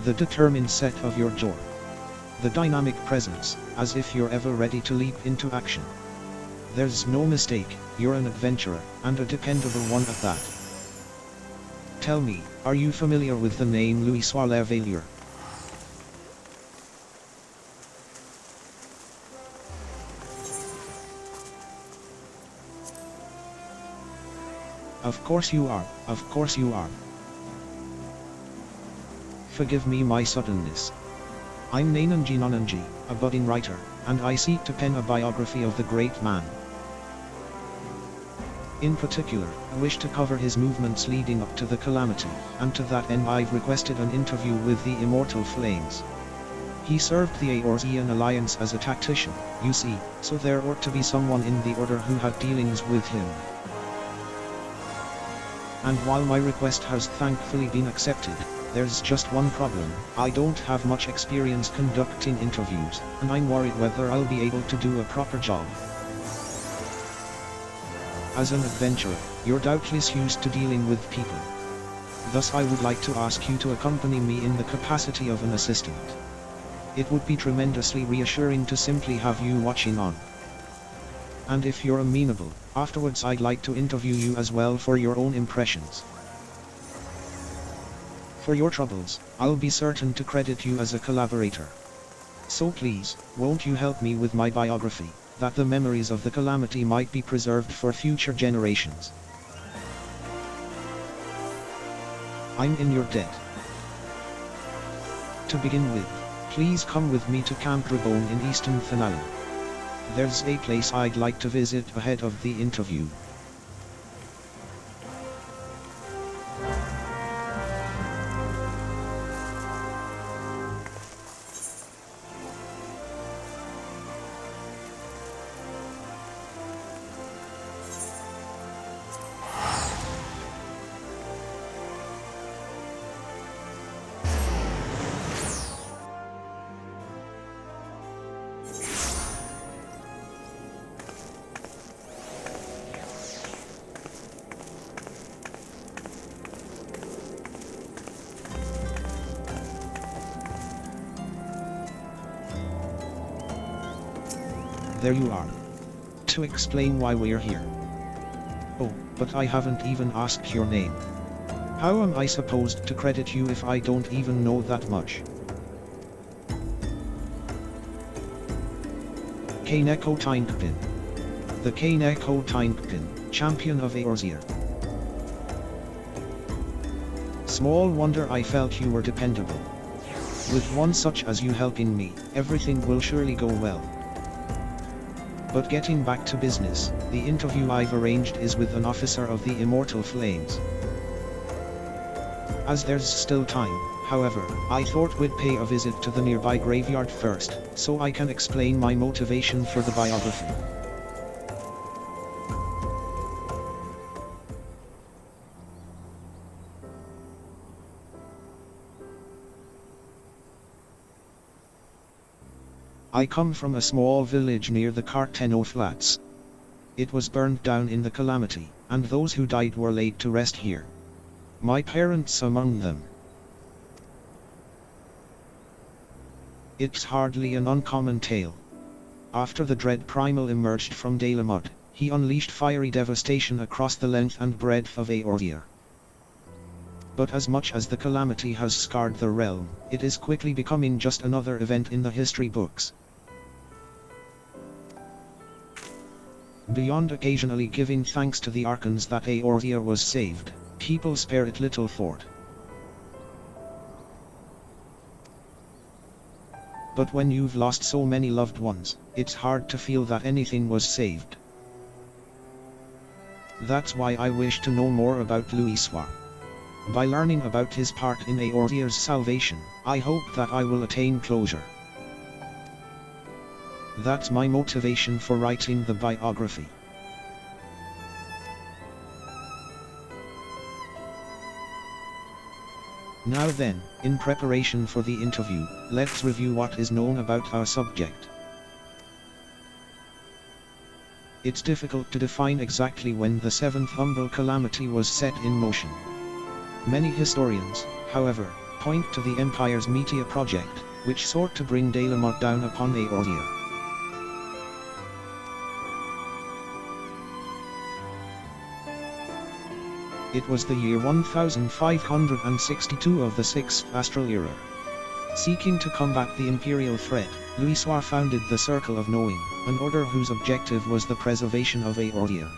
The determined set of your jaw. The dynamic presence, as if you're ever ready to leap into action. There's no mistake, you're an adventurer, and a dependable one at that. Tell me, are you familiar with the name Louis Soir-Lavalier? Of course you are, of course you are. Forgive me my suddenness. I'm Nananji Nananji, a budding writer, and I seek to pen a biography of the great man. In particular, I wish to cover his movements leading up to the Calamity, and to that end I've requested an interview with the immortal Flames. He served the Eorzean Alliance as a tactician, you see, so there ought to be someone in the Order who had dealings with him. And while my request has thankfully been accepted, there's just one problem. I don't have much experience conducting interviews, and I'm worried whether I'll be able to do a proper job. As an adventurer, you're doubtless used to dealing with people. Thus I would like to ask you to accompany me in the capacity of an assistant. It would be tremendously reassuring to simply have you watching on. And if you're amenable, afterwards I'd like to interview you as well for your own impressions. For your troubles, I'll be certain to credit you as a collaborator. So please, won't you help me with my biography, that the memories of the Calamity might be preserved for future generations. I'm in your debt. To begin with, please come with me to Camp Dragone in Eastern Thanalan. There's a place I'd like to visit ahead of the interview. There you are. To explain why we're here. Oh, but I haven't even asked your name. How am I supposed to credit you if I don't even know that much? Kaneko Tynepin. The Kaneko Tynepin, champion of Eorzea. Small wonder I felt you were dependable. With one such as you helping me, everything will surely go well. But getting back to business, the interview I've arranged is with an officer of the Immortal Flames. As there's still time, however, I thought we'd pay a visit to the nearby graveyard first, so I can explain my motivation for the biography. I come from a small village near the Carteno Flats. It was burned down in the Calamity, and those who died were laid to rest here. My parents among them. It's hardly an uncommon tale. After the dread Primal emerged from Dalamud, he unleashed fiery devastation across the length and breadth of Eorzea. But as much as the Calamity has scarred the realm, it is quickly becoming just another event in the history books. Beyond occasionally giving thanks to the Archons that Eorzea was saved, people spare it little thought. But when you've lost so many loved ones, it's hard to feel that anything was saved. That's why I wish to know more about Louis Soir. By learning about his part in Eorzea's salvation, I hope that I will attain closure. That's my motivation for writing the biography. Now then, in preparation for the interview, let's review what is known about our subject. It's difficult to define exactly when the Seventh Umbral Calamity was set in motion. Many historians, however, point to the Empire's Meteor project, which sought to bring Dalamut down upon Eordia. It was the year 1562 of the 6th Astral Era. Seeking to combat the Imperial threat, Louisoix founded the Circle of Knowing, an order whose objective was the preservation of Eordia.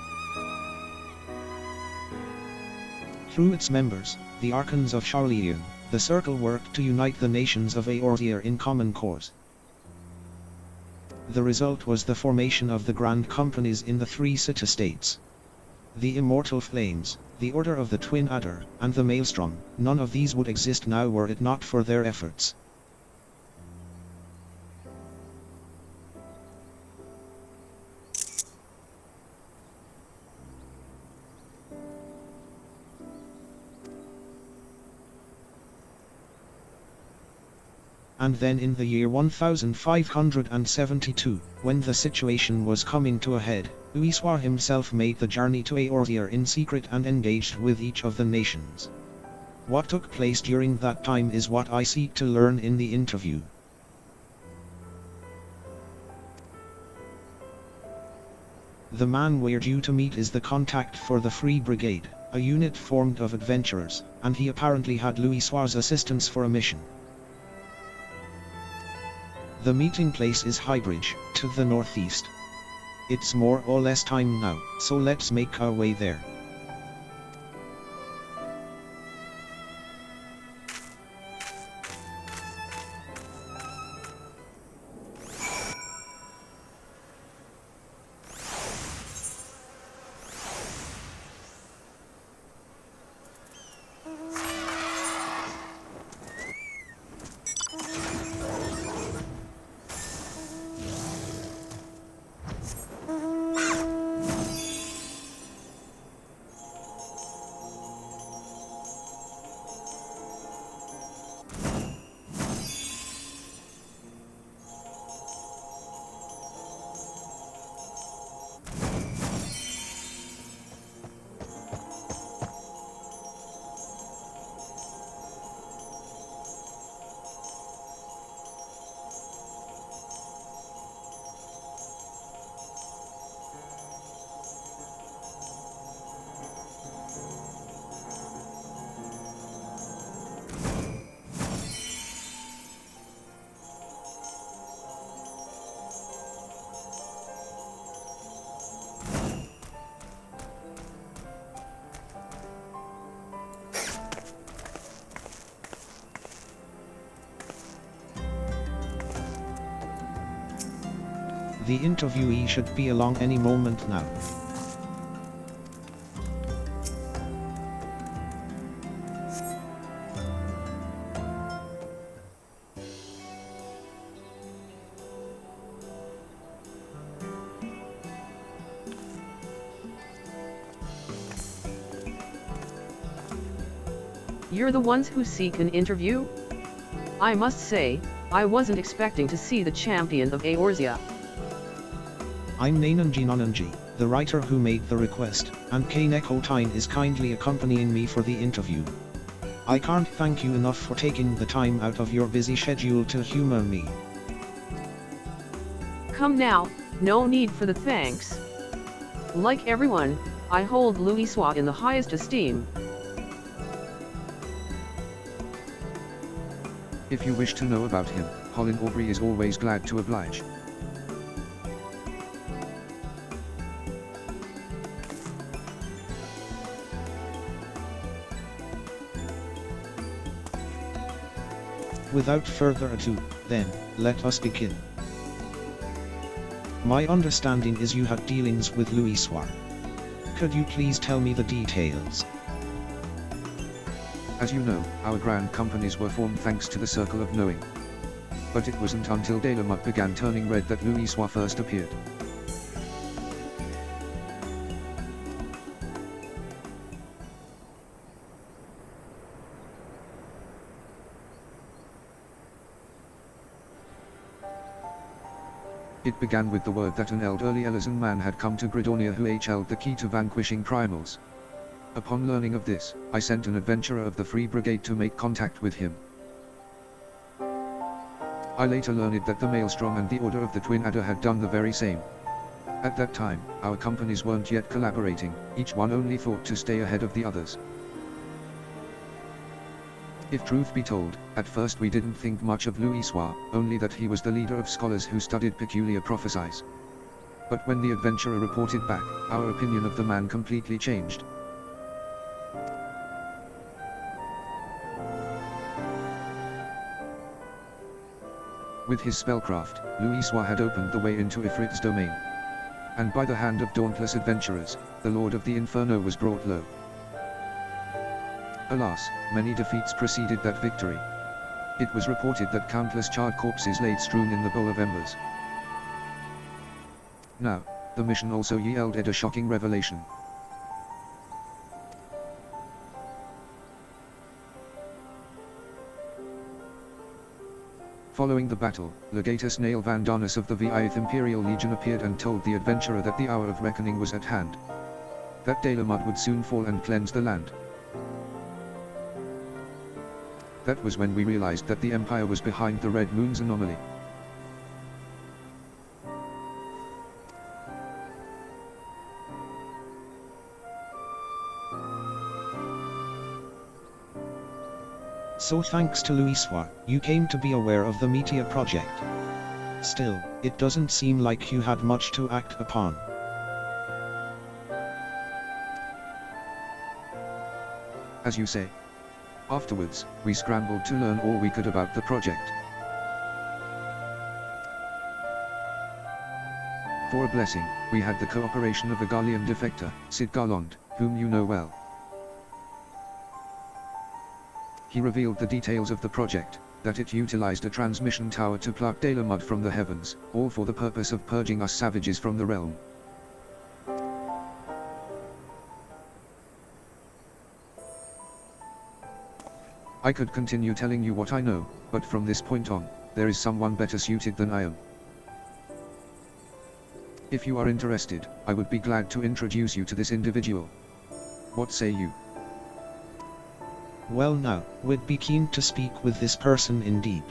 Through its members, the Archons of Charlian, the Circle worked to unite the nations of Eordia in common cause. The result was the formation of the Grand Companies in the three city-states. The Immortal Flames, the Order of the Twin Adder, and the Maelstrom, none of these would exist now were it not for their efforts. And then in the year 1572, when the situation was coming to a head, Louisoix himself made the journey to Eordia in secret and engaged with each of the nations. What took place during that time is what I seek to learn in the interview. The man we're due to meet is the contact for the Free Brigade, a unit formed of adventurers, and he apparently had Louisoix's assistance for a mission. The meeting place is Highbridge, to the northeast. It's more or less time now, so let's make our way there. The interviewee should be along any moment now. You're the ones who seek an interview? I must say, I wasn't expecting to see the champion of Eordia. I'm Nainanji Nonanji, the writer who made the request, and Kanekotine is kindly accompanying me for the interview. I can't thank you enough for taking the time out of your busy schedule to humor me. Come now, no need for the thanks. Like everyone, I hold Louisoix in the highest esteem. If you wish to know about him, Holland Aubrey is always glad to oblige. Without further ado, then, let us begin. My understanding is you had dealings with Louisoix. Could you please tell me the details? As you know, our grand companies were formed thanks to the Circle of Knowing. But it wasn't until Dalamut began turning red that Louisoix first appeared. It began with the word that an elderly Elysian man had come to Gridornia who held the key to vanquishing primals. Upon learning of this, I sent an adventurer of the Free Brigade to make contact with him. I later learned that the Maelstrom and the Order of the Twin Adder had done the very same. At that time, our companies weren't yet collaborating, each one only thought to stay ahead of the others. If truth be told, at first we didn't think much of Louis, only that he was the leader of scholars who studied peculiar prophecies. But when the adventurer reported back, our opinion of the man completely changed. With his spellcraft, Louis had opened the way into Ifrit's domain. And by the hand of dauntless adventurers, the Lord of the Inferno was brought low. Alas, many defeats preceded that victory. It was reported that countless charred corpses laid strewn in the bowl of embers. Now, the mission also yielded a shocking revelation. Following the battle, Legatus Nail Vandanus of the VIth Imperial Legion appeared and told the adventurer that the hour of reckoning was at hand. That Dalamud would soon fall and cleanse the land. That was when we realized that the Empire was behind the Red Moon's anomaly. So thanks to Louis, you came to be aware of the Meteor project. Still, it doesn't seem like you had much to act upon. As you say. Afterwards, we scrambled to learn all we could about the project. For a blessing, we had the cooperation of a Garlean defector, Sid Garland, whom you know well. He revealed the details of the project, that it utilized a transmission tower to pluck Dalamud from the heavens, all for the purpose of purging us savages from the realm. I could continue telling you what I know, but from this point on, there is someone better suited than I am. If you are interested, I would be glad to introduce you to this individual. What say you? Well now, we'd be keen to speak with this person indeed.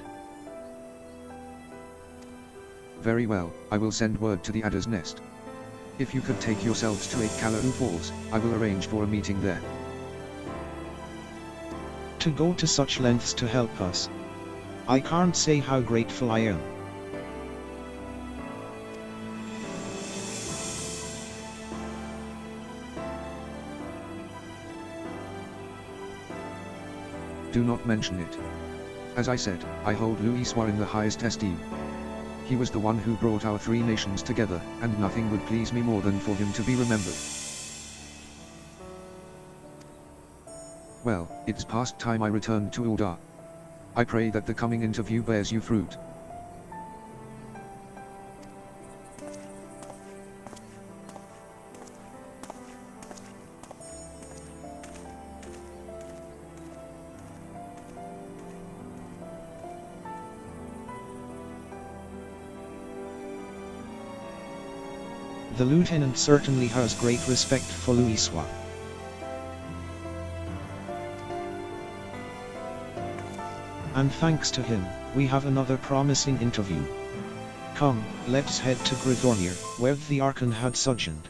Very well, I will send word to the Adder's Nest. If you could take yourselves to 8 Cala'u Falls, I will arrange for a meeting there. To go to such lengths to help us. I can't say how grateful I am. Do not mention it. As I said, I hold Louis in the highest esteem. He was the one who brought our 3 nations together, and nothing would please me more than for him to be remembered. Well, it's past time I returned to Uldar. I pray that the coming interview bears you fruit. The lieutenant certainly has great respect for Louis. And thanks to him, we have another promising interview. Come, let's head to Gridornir, where the Archon had sojourned.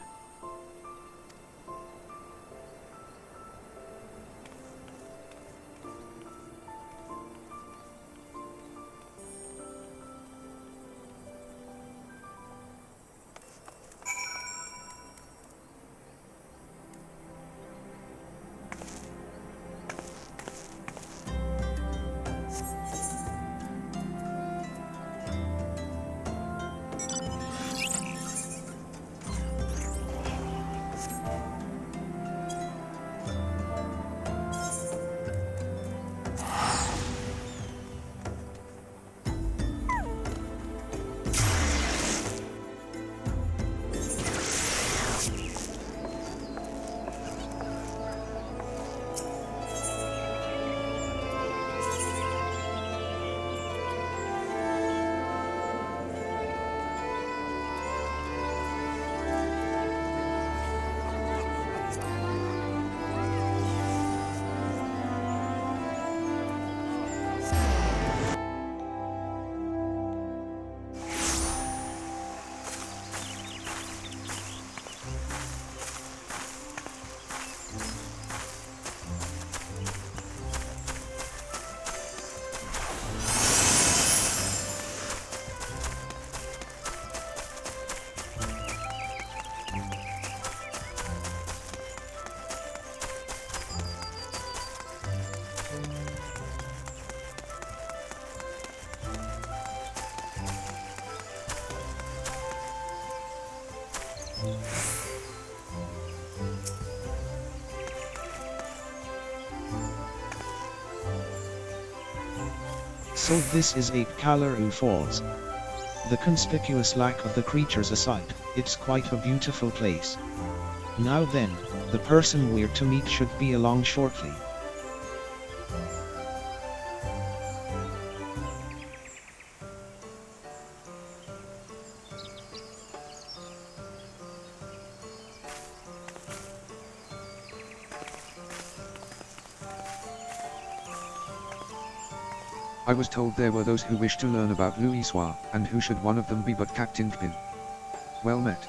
So this is Ape Kalaroo Falls. The conspicuous lack of the creatures aside, it's quite a beautiful place. Now then, the person we're to meet should be along shortly. I was told there were those who wished to learn about Louisoix, and who should one of them be but Captain Kpin. Well met.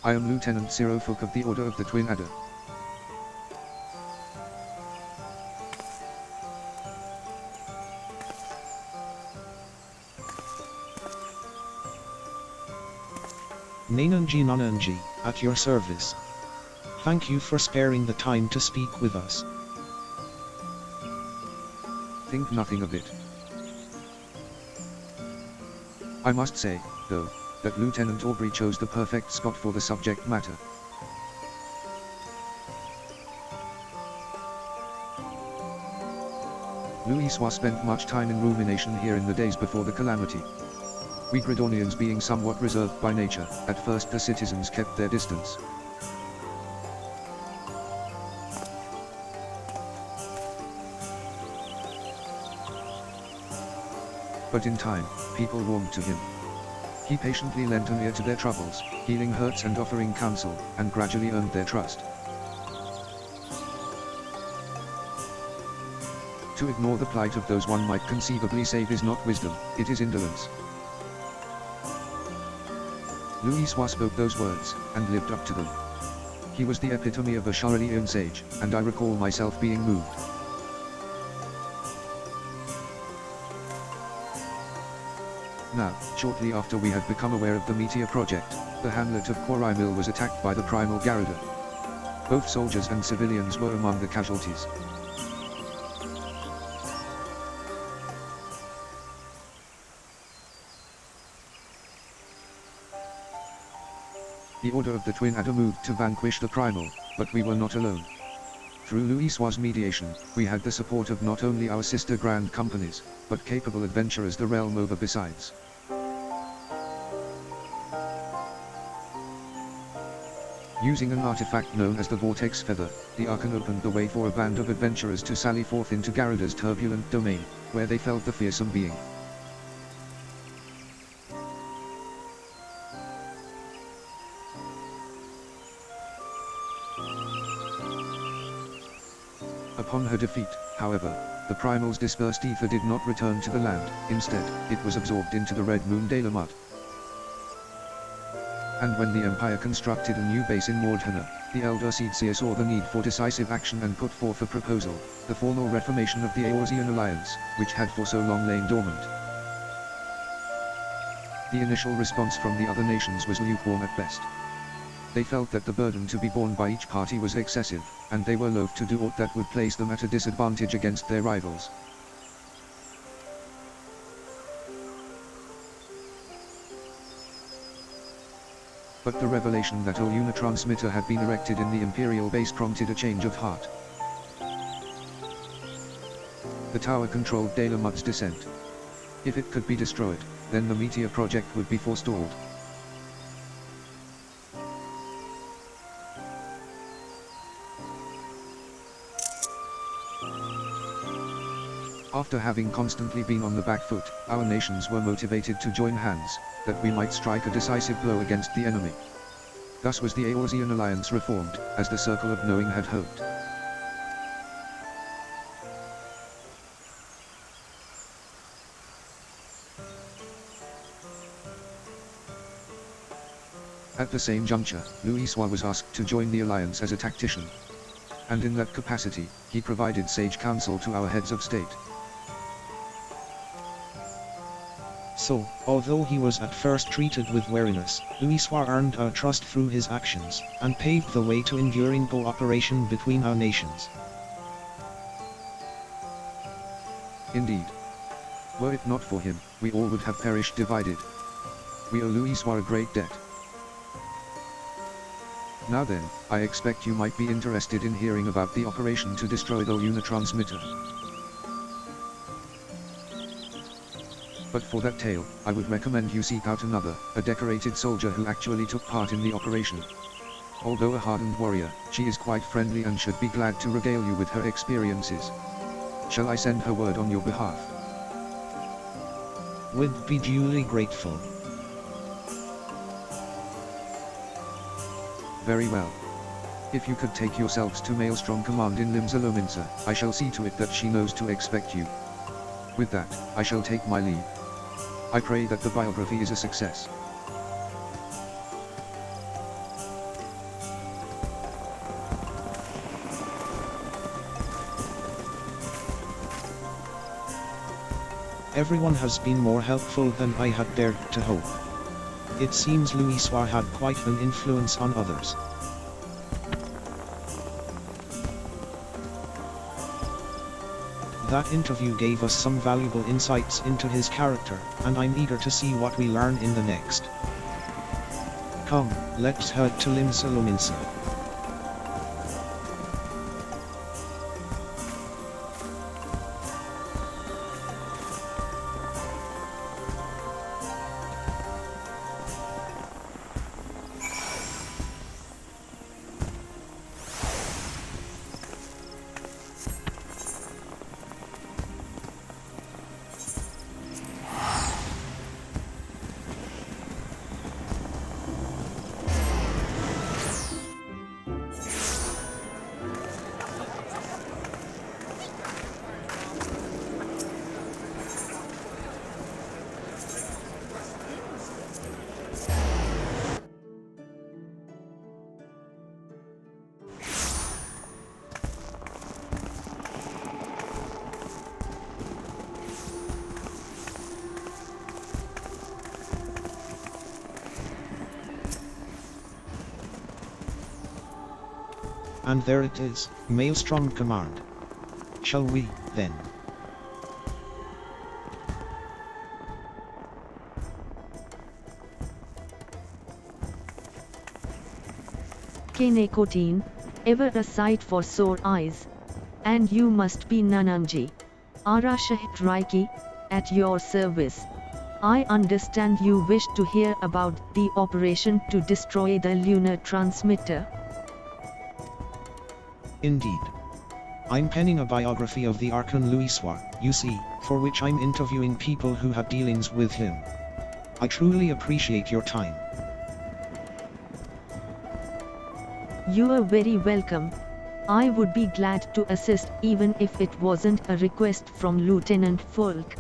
I am Lieutenant Ciro Fook of the Order of the Twin Adder. Nananji, at your service. Thank you for sparing the time to speak with us. Think nothing of it. I must say, though, that Lieutenant Aubrey chose the perfect spot for the subject matter. Louisoix spent much time in rumination here in the days before the Calamity. We Gridornians being somewhat reserved by nature, at first the citizens kept their distance. But in time, people warmed to him. He patiently lent an ear to their troubles, healing hurts and offering counsel, and gradually earned their trust. To ignore the plight of those one might conceivably save is not wisdom, it is indolence. Louisoix spoke those words, and lived up to them. He was the epitome of a Charolian sage, and I recall myself being moved. Now, shortly after we had become aware of the Meteor project, the hamlet of Quarrymill was attacked by the primal Garuda. Both soldiers and civilians were among the casualties. The Order of the Twin Adder moved to vanquish the primal, but we were not alone. Through Louisoix's mediation, we had the support of not only our sister grand companies, but capable adventurers the realm over besides. Using an artifact known as the Vortex Feather, the Archon opened the way for a band of adventurers to sally forth into Garuda's turbulent domain, where they felt the fearsome being. Upon her defeat, however, the primal's dispersed ether did not return to the land, instead, it was absorbed into the Red Moon Dalamut. And when the Empire constructed a new base in Mordhana, the Elder Seedseer saw the need for decisive action and put forth a proposal, the formal reformation of the Eorzean Alliance, which had for so long lain dormant. The initial response from the other nations was lukewarm at best. They felt that the burden to be borne by each party was excessive, and they were loath to do aught that would place them at a disadvantage against their rivals. But the revelation that a Unitransmitter had been erected in the Imperial base prompted a change of heart. The tower controlled Dalamut's descent. If it could be destroyed, then the Meteor project would be forestalled. After having constantly been on the back foot, our nations were motivated to join hands, that we might strike a decisive blow against the enemy. Thus was the Eorzean Alliance reformed, as the Circle of Knowing had hoped. At the same juncture, Louisoix was asked to join the Alliance as a tactician. And in that capacity, he provided sage counsel to our heads of state. So, although he was at first treated with wariness, Louisoix earned our trust through his actions, and paved the way to enduring cooperation between our nations. Indeed. Were it not for him, we all would have perished divided. We owe Louisoix a great debt. Now then, I expect you might be interested in hearing about the operation to destroy the Unitransmitter. But for that tale, I would recommend you seek out another, a decorated soldier who actually took part in the operation. Although a hardened warrior, she is quite friendly and should be glad to regale you with her experiences. Shall I send her word on your behalf? Would be duly grateful. Very well. If you could take yourselves to Maelstrom Command in Limsa, I shall see to it that she knows to expect you. With that, I shall take my leave. I pray that the biography is a success. Everyone has been more helpful than I had dared to hope. It seems Louisoix had quite an influence on others. That interview gave us some valuable insights into his character, and I'm eager to see what we learn in the next. Come, let's head to Limsa. And there it is, Maelstrom Command. Shall we, then? Nicotine, ever a sight for sore eyes. And you must be Nananji. Arashahit Raiki, at your service. I understand you wish to hear about the operation to destroy the lunar transmitter. Indeed. I'm penning a biography of the Archon Louisoix, you see, for which I'm interviewing people who had dealings with him. I truly appreciate your time. You are very welcome. I would be glad to assist even if it wasn't a request from Lieutenant Fulk.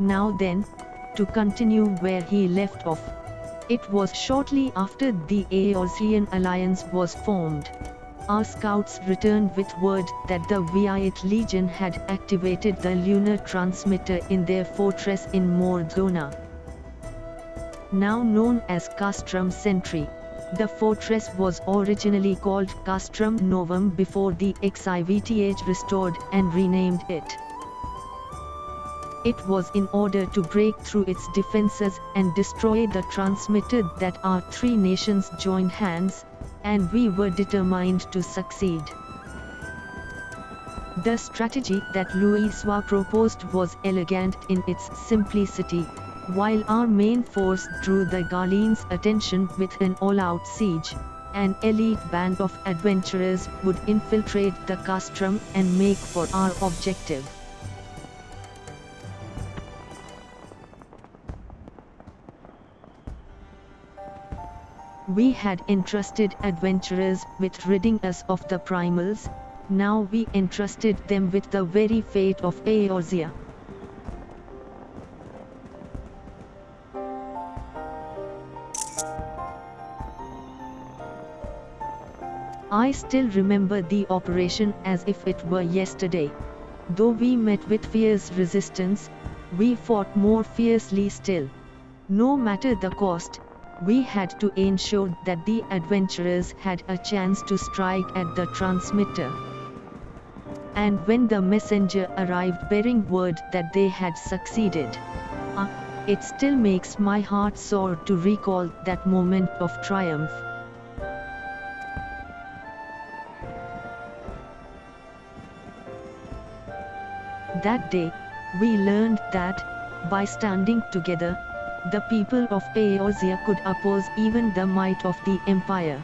Now then, to continue where he left off. It was shortly after the Eorzean alliance was formed. Our scouts returned with word that the Viate Legion had activated the lunar transmitter in their fortress in Mordona. Now known as Castrum Sentry, the fortress was originally called Castrum Novum before the XIVTH restored and renamed it. It was in order to break through its defenses and destroy the transmitter that our three nations joined hands, and we were determined to succeed. The strategy that Louisoix proposed was elegant in its simplicity. While our main force drew the Garleans' attention with an all-out siege, an elite band of adventurers would infiltrate the castrum and make for our objective. We had entrusted adventurers with ridding us of the primals, now we entrusted them with the very fate of Eorzea. I still remember the operation as if it were yesterday. Though we met with fierce resistance, we fought more fiercely still. No matter the cost, we had to ensure that the adventurers had a chance to strike at the transmitter. And when the messenger arrived bearing word that they had succeeded, It still makes my heart soar to recall that moment of triumph. That day, we learned that, by standing together, the people of Eorzea could oppose even the might of the empire.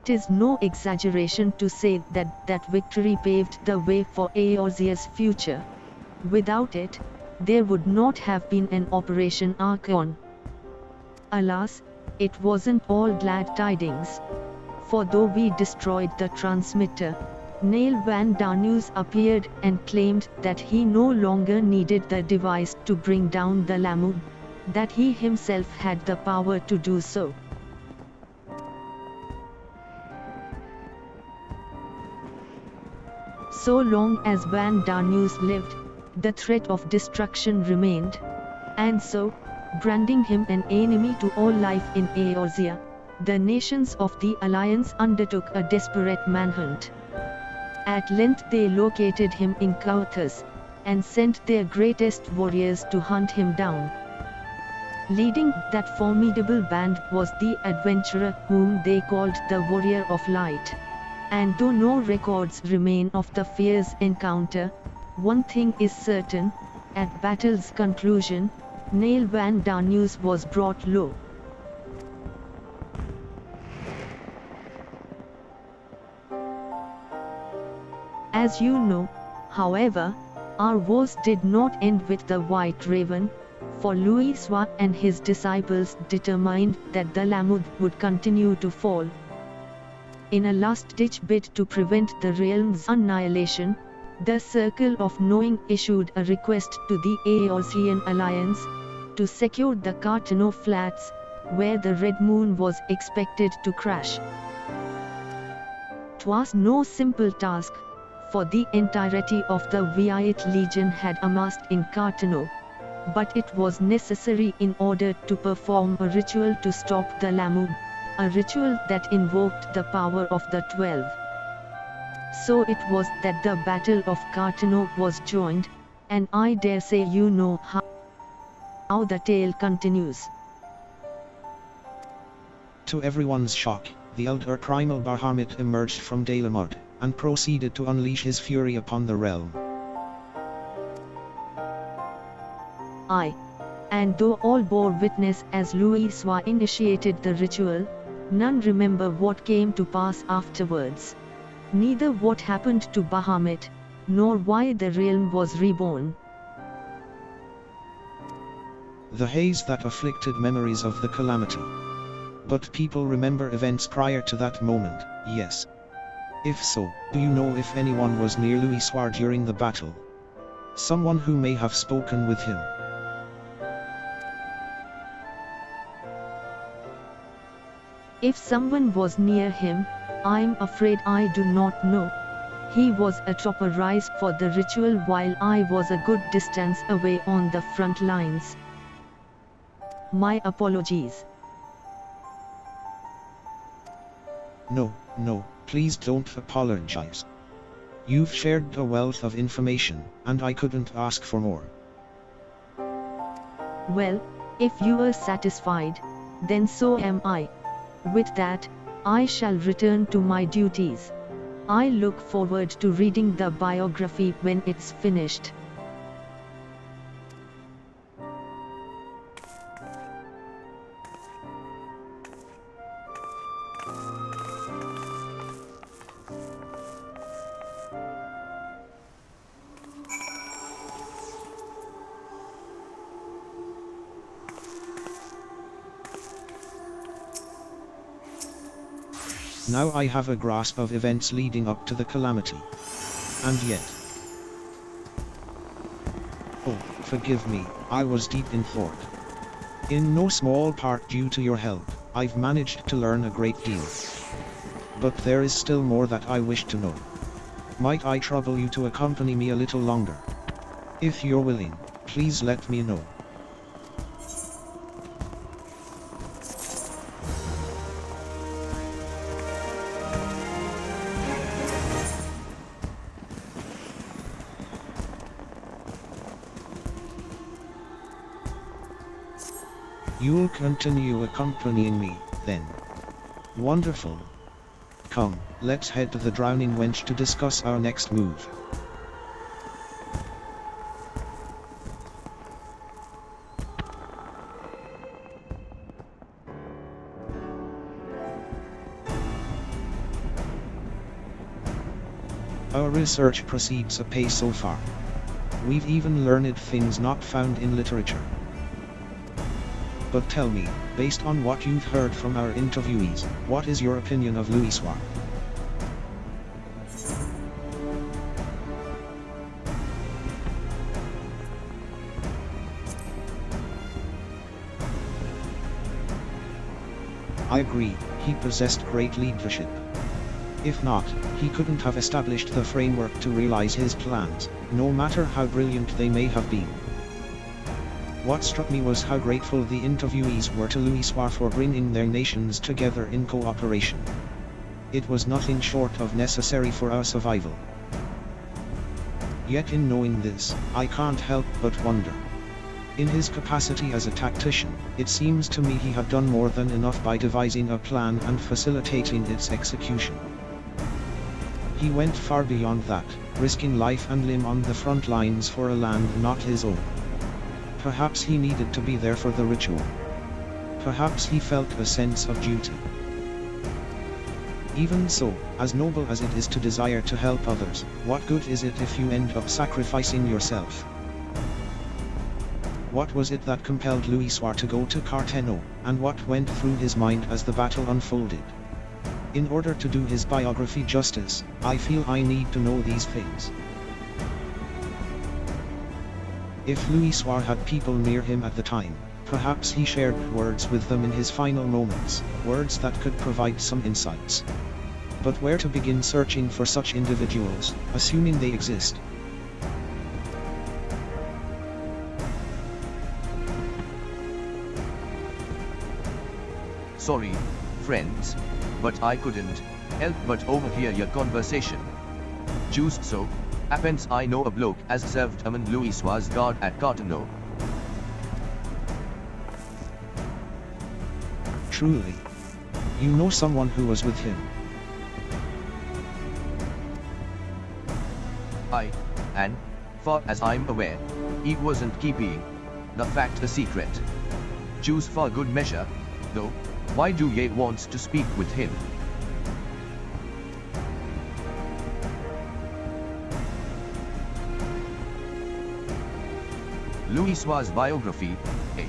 'Tis no exaggeration to say that that victory paved the way for Eorzea's future. Without it, there would not have been an Operation Archon. Alas, it wasn't all glad tidings. For though we destroyed the transmitter, Neil Van Darnus appeared and claimed that he no longer needed the device to bring down the Lamud, that he himself had the power to do so. So long as Van Darnus lived, the threat of destruction remained, and so, branding him an enemy to all life in Eorzea, the nations of the Alliance undertook a desperate manhunt. At length they located him in Kauthus, and sent their greatest warriors to hunt him down. Leading that formidable band was the adventurer whom they called the Warrior of Light. And though no records remain of the fierce encounter, one thing is certain: at battle's conclusion, Neil Van Darnus was brought low. As you know, however, our wars did not end with the White Raven, for Louisoix and his disciples determined that the Lamud would continue to fall. In a last-ditch bid to prevent the realm's annihilation, the Circle of Knowing issued a request to the Eorzean Alliance to secure the Cartano Flats, where the Red Moon was expected to crash. 'Twas no simple task, for the entirety of the Viate Legion had amassed in Cartano, but it was necessary in order to perform a ritual to stop the Lamud, a ritual that invoked the power of the 12. So it was that the Battle of Cartano was joined, and I dare say you know how the tale continues. To everyone's shock, the elder primal Bahamut emerged from Dalamud, and proceeded to unleash his fury upon the realm. And though all bore witness as Louisoix initiated the ritual, none remember what came to pass afterwards. Neither what happened to Bahamut, nor why the realm was reborn. The haze that afflicted memories of the calamity. But people remember events prior to that moment, yes. If so, do you know if anyone was near Louisoix during the battle? Someone who may have spoken with him. If someone was near him, I'm afraid I do not know. He was atop a rise for the ritual while I was a good distance away on the front lines. My apologies. No, please don't apologize. You've shared a wealth of information, and I couldn't ask for more. Well, if you are satisfied, then so am I. With that, I shall return to my duties. I look forward to reading the biography when it's finished. Now I have a grasp of events leading up to the calamity. And yet... Oh, forgive me, I was deep in thought. In no small part due to your help, I've managed to learn a great deal. But there is still more that I wish to know. Might I trouble you to accompany me a little longer? If you're willing, please let me know. You'll continue accompanying me, then. Wonderful. Come, let's head to the Drowning Wench to discuss our next move. Our research proceeds apace so far. We've even learned things not found in literature. But tell me, based on what you've heard from our interviewees, what is your opinion of Louisoix? I agree, he possessed great leadership. If not, he couldn't have established the framework to realize his plans, no matter how brilliant they may have been. What struck me was how grateful the interviewees were to Louisoix for bringing their nations together in cooperation. It was nothing short of necessary for our survival. Yet in knowing this, I can't help but wonder. In his capacity as a tactician, it seems to me he had done more than enough by devising a plan and facilitating its execution. He went far beyond that, risking life and limb on the front lines for a land not his own. Perhaps he needed to be there for the ritual. Perhaps he felt a sense of duty. Even so, as noble as it is to desire to help others, what good is it if you end up sacrificing yourself? What was it that compelled Louisoix to go to Carteno, and what went through his mind as the battle unfolded? In order to do his biography justice, I feel I need to know these things. If Louisoix had people near him at the time, perhaps he shared words with them in his final moments, words that could provide some insights. But where to begin searching for such individuals, assuming they exist? Sorry, friends, but I couldn't help but overhear your conversation. Just so happens I know a bloke as served among Louisoix's guard at Carteno. Truly. You know someone who was with him? And, far as I'm aware, he wasn't keeping the fact a secret. Choose for good measure, though, why do ye want to speak with him? Louisoix's biography, eh?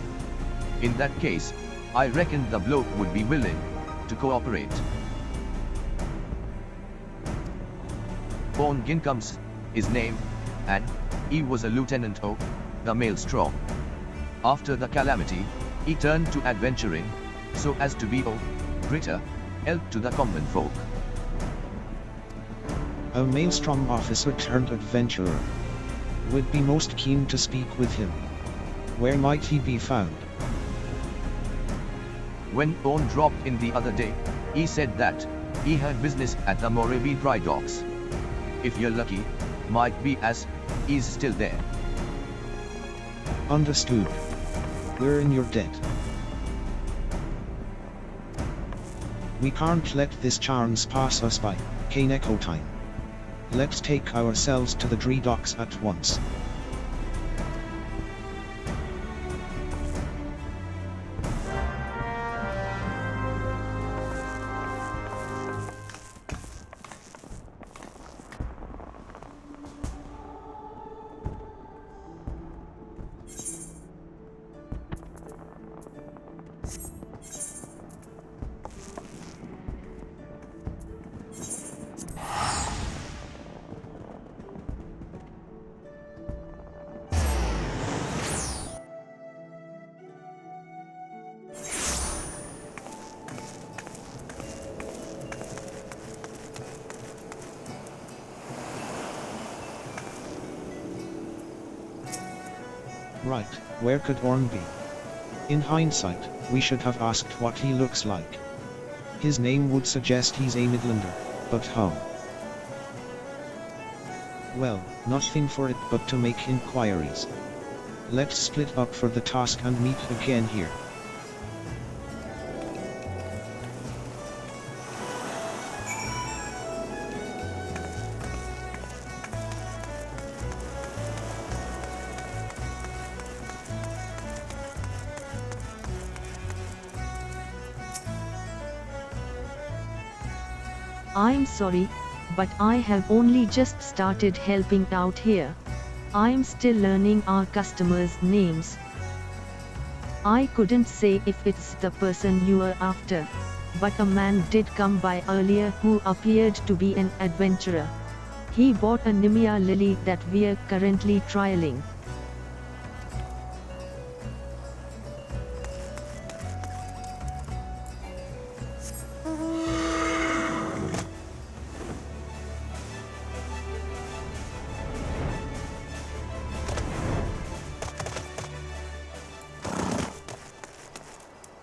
In that case, I reckon the bloke would be willing to cooperate. Von Gincomb's his name, and he was a lieutenant of the Maelstrom. After the Calamity, he turned to adventuring, so as to be a greater help to the common folk. A Maelstrom officer turned adventurer. Would be most keen to speak with him. Where might he be found? When Thorn dropped in the other day, he said that he had business at the Moravi dry docks. If you're lucky, might be as he's still there. Understood. We're in your debt. We can't let this chance pass us by, Kaneko time. Let's take ourselves to the Dry docks at once. Right, where could Orn be? In hindsight, we should have asked what he looks like. His name would suggest he's a Midlander, but how? Well, nothing for it but to make inquiries. Let's split up for the task and meet again here. I'm sorry, but I have only just started helping out here. I'm still learning our customers' names. I couldn't say if it's the person you are after, but a man did come by earlier who appeared to be an adventurer. He bought a Nimia lily that we're currently trialing.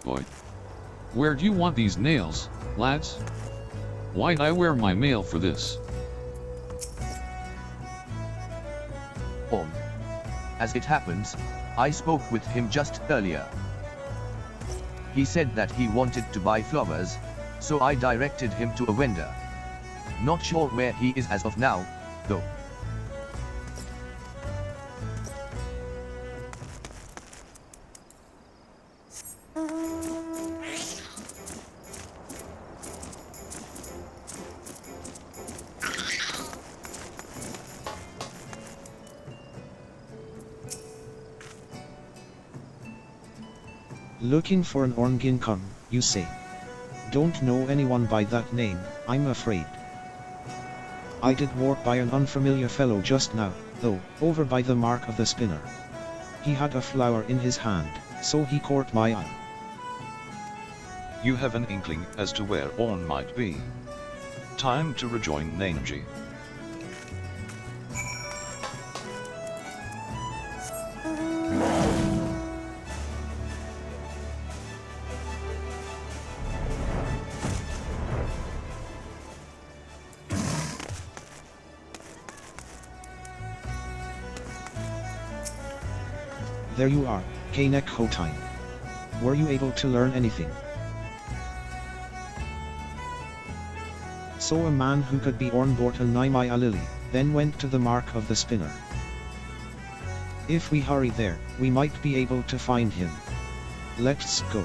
Boy. Where do you want these nails, lads? Why'd I wear my mail for this? As it happens, I spoke with him just earlier. He said that he wanted to buy flowers, so I directed him to a vendor. Not sure where he is as of now, though. Looking for an Ornginkung, you say? Don't know anyone by that name, I'm afraid. I did walk by an unfamiliar fellow just now, though, over by the mark of the spinner. He had a flower in his hand, so he caught my eye. You have an inkling as to where Orn might be. Time to rejoin Nanji. There you are, Kainek Hotime. Were you able to learn anything? So a man who could be Orn bought a Naimaya lily, then went to the mark of the spinner. If we hurry there, we might be able to find him. Let's go.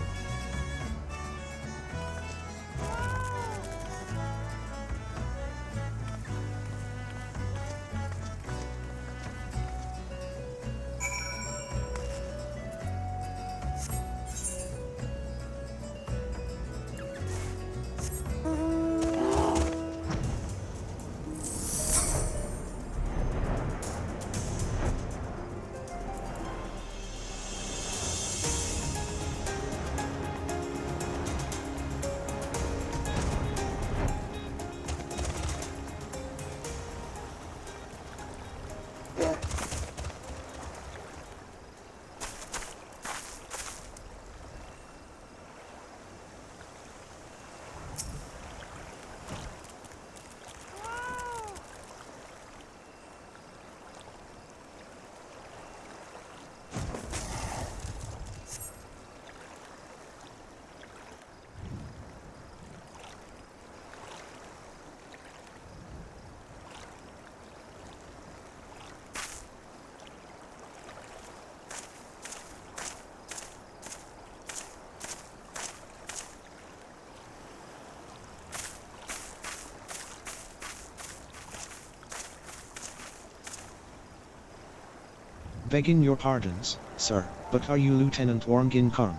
Begging your pardons, sir, but are you Lieutenant Ornginkung?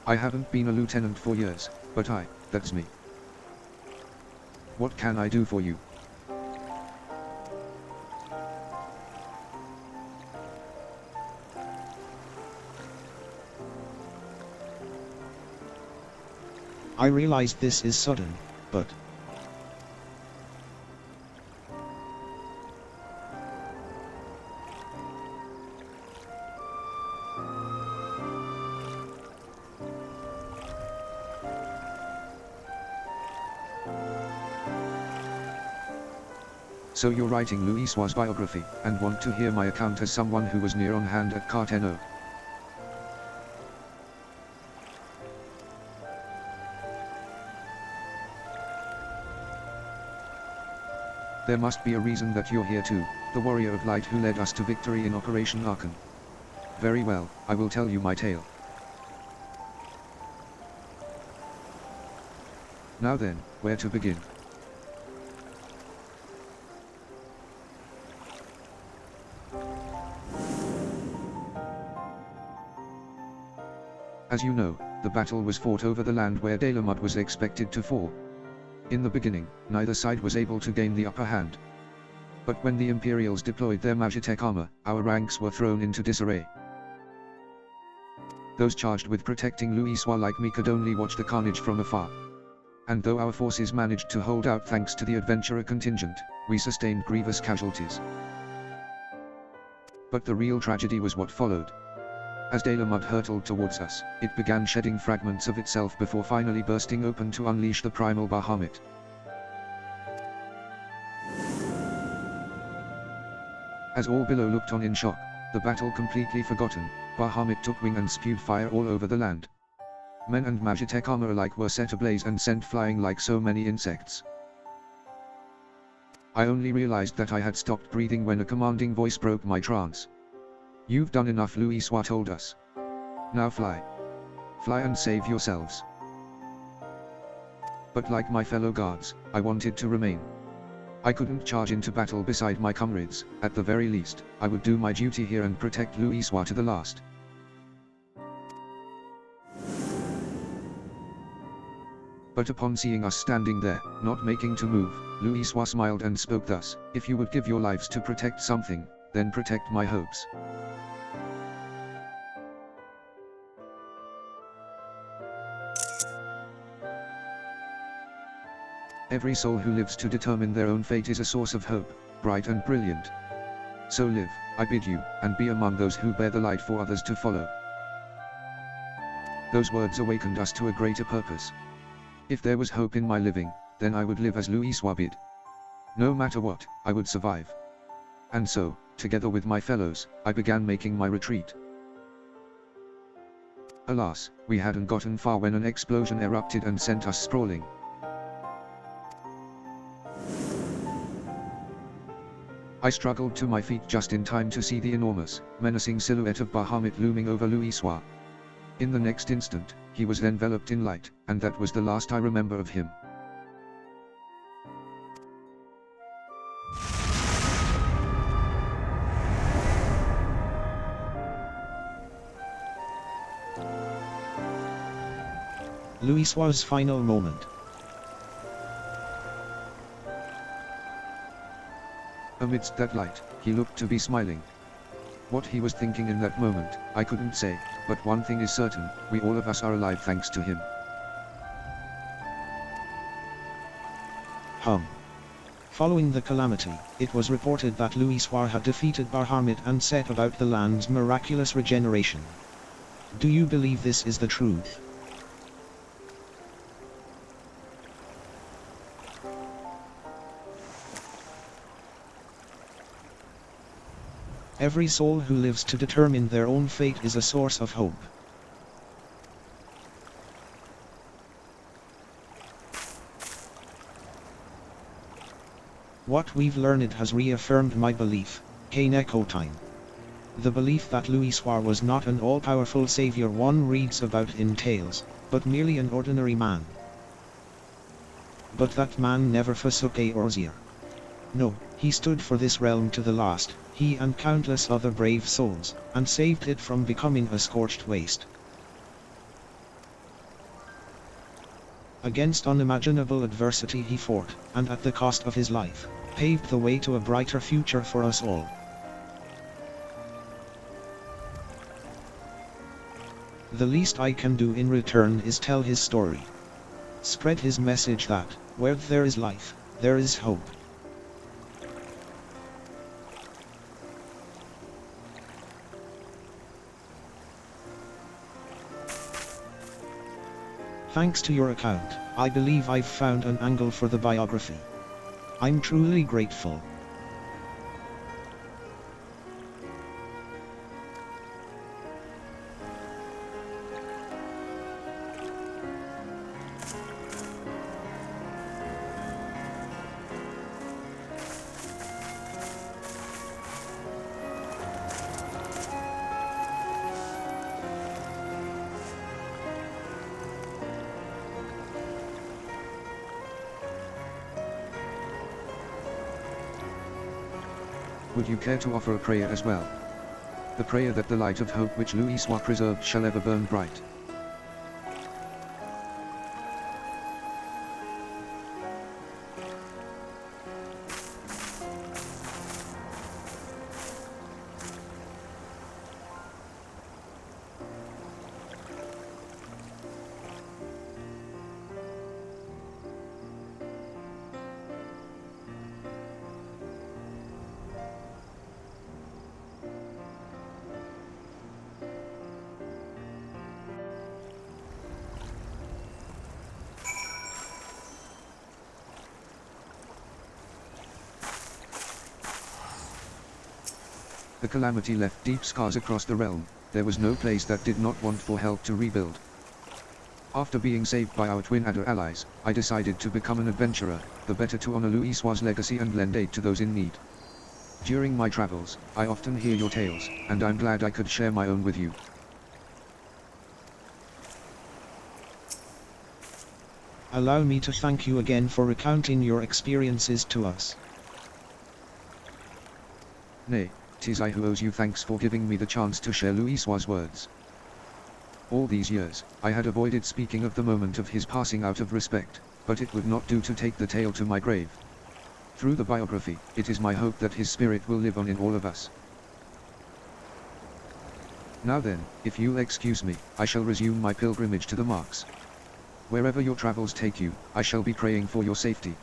I haven't been a lieutenant for years, but that's me. What can I do for you? I realize this is sudden, but... So you're writing Louis's biography, and want to hear my account as someone who was near on hand at Carteno. There must be a reason that you're here too, the warrior of light who led us to victory in Operation Archon. Very well, I will tell you my tale. Now then, where to begin? As you know, the battle was fought over the land where Calamity was expected to fall. In the beginning, neither side was able to gain the upper hand. But when the Imperials deployed their Magitech armor, our ranks were thrown into disarray. Those charged with protecting Louisoix like me could only watch the carnage from afar. And though our forces managed to hold out thanks to the adventurer contingent, we sustained grievous casualties. But the real tragedy was what followed. As Calamity hurtled towards us, it began shedding fragments of itself before finally bursting open to unleash the primal Bahamut. As all below looked on in shock, the battle completely forgotten, Bahamut took wing and spewed fire all over the land. Men and Magitech armor alike were set ablaze and sent flying like so many insects. I only realized that I had stopped breathing when a commanding voice broke my trance. "You've done enough," Louisoix told us. "Now fly. Fly and save yourselves." But like my fellow guards, I wanted to remain. I couldn't charge into battle beside my comrades. At the very least, I would do my duty here and protect Louisoix to the last. But upon seeing us standing there, not making to move, Louisoix smiled and spoke thus: "If you would give your lives to protect something, then protect my hopes." Every soul who lives to determine their own fate is a source of hope, bright and brilliant. So live, I bid you, and be among those who bear the light for others to follow. Those words awakened us to a greater purpose. If there was hope in my living, then I would live as Louisoix bid. No matter what, I would survive. And so, together with my fellows, I began making my retreat. Alas, we hadn't gotten far when an explosion erupted and sent us sprawling. I struggled to my feet just in time to see the enormous, menacing silhouette of Bahamut looming over Louisoix. In the next instant, he was enveloped in light, and that was the last I remember of him. Louisoix's final moment. Amidst that light, he looked to be smiling. What he was thinking in that moment, I couldn't say, but one thing is certain: we all of us are alive thanks to him. Following the Calamity, it was reported that Louisoix had defeated Bahamut and set about the land's miraculous regeneration. Do you believe this is the truth? Every soul who lives to determine their own fate is a source of hope. What we've learned has reaffirmed my belief, Kaneko time. The belief that Louisoix was not an all-powerful savior one reads about in tales, but merely an ordinary man. But that man never forsook Eorzea. No, he stood for this realm to the last, he and countless other brave souls, and saved it from becoming a scorched waste. Against unimaginable adversity he fought, and at the cost of his life, paved the way to a brighter future for us all. The least I can do in return is tell his story. Spread his message that, where there is life, there is hope. Thanks to your account, I believe I've found an angle for the biography. I'm truly grateful. Would you care to offer a prayer as well? The prayer that the light of hope which Louis preserved shall ever burn bright. The Calamity left deep scars across the realm. There was no place that did not want for help to rebuild. After being saved by our twin adder allies, I decided to become an adventurer, the better to honor Louis's legacy and lend aid to those in need. During my travels, I often hear your tales, and I'm glad I could share my own with you. Allow me to thank you again for recounting your experiences to us. Nay, 'tis I who owes you thanks for giving me the chance to share Louis's words. All these years, I had avoided speaking of the moment of his passing out of respect, but it would not do to take the tale to my grave. Through the biography, it is my hope that his spirit will live on in all of us. Now then, if you'll excuse me, I shall resume my pilgrimage to the marks. Wherever your travels take you, I shall be praying for your safety.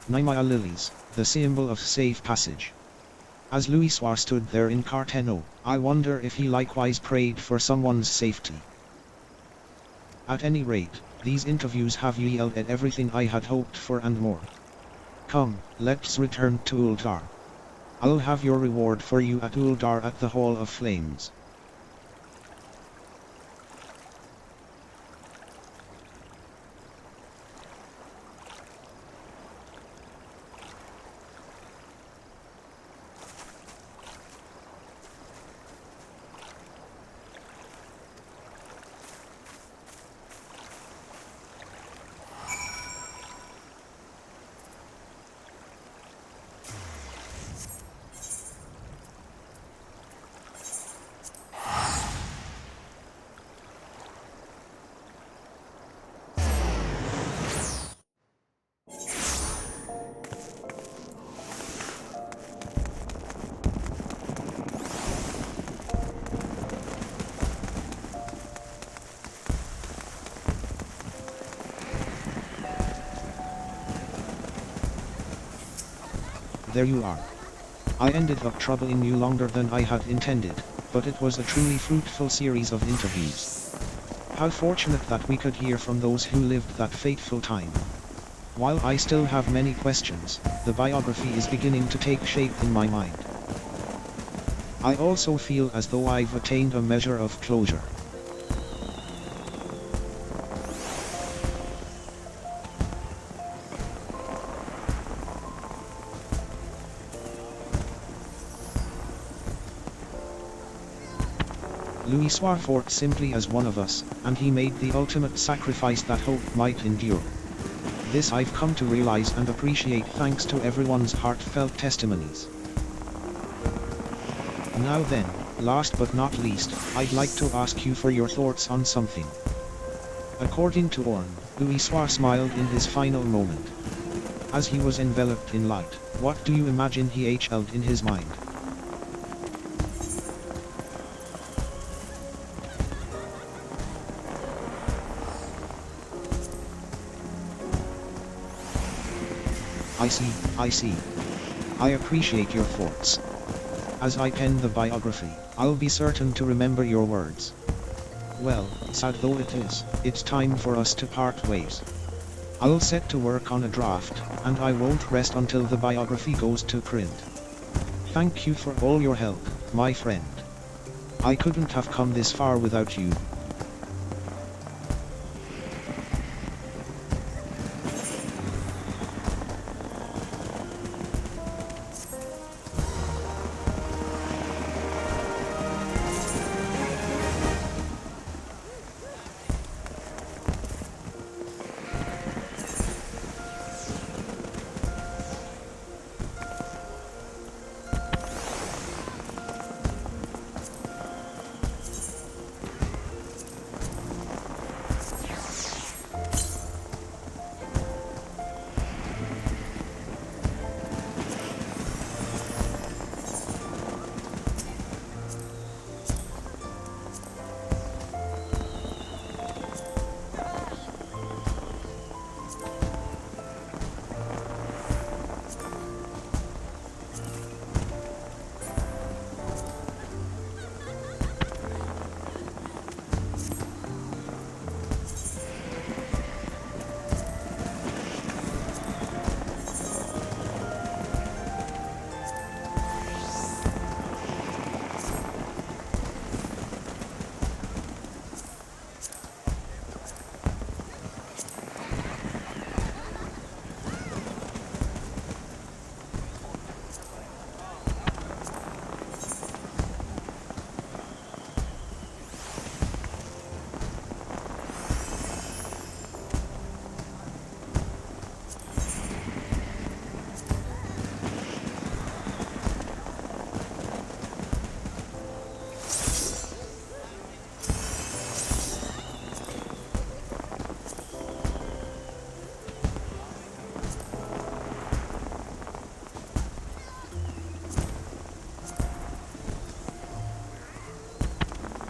Nymaya lilies, the symbol of safe passage. As Louis stood there in Carteno, I wonder if he likewise prayed for someone's safety. At any rate, these interviews have yielded everything I had hoped for and more. Come, let's return to Uldar. I'll have your reward for you at Uldar at the Hall of Flames. There you are. I ended up troubling you longer than I had intended, but it was a truly fruitful series of interviews. How fortunate that we could hear from those who lived that fateful time. While I still have many questions, the biography is beginning to take shape in my mind. I also feel as though I've attained a measure of closure. Louis fought simply as one of us, and he made the ultimate sacrifice that hope might endure. This I've come to realize and appreciate thanks to everyone's heartfelt testimonies. Now then, last but not least, I'd like to ask you for your thoughts on something. According to Orn, Louis smiled in his final moment. As he was enveloped in light, what do you imagine he held in his mind? I see. I appreciate your thoughts. As I pen the biography, I'll be certain to remember your words. Well, sad though it is, it's time for us to part ways. I'll set to work on a draft, and I won't rest until the biography goes to print. Thank you for all your help, my friend. I couldn't have come this far without you.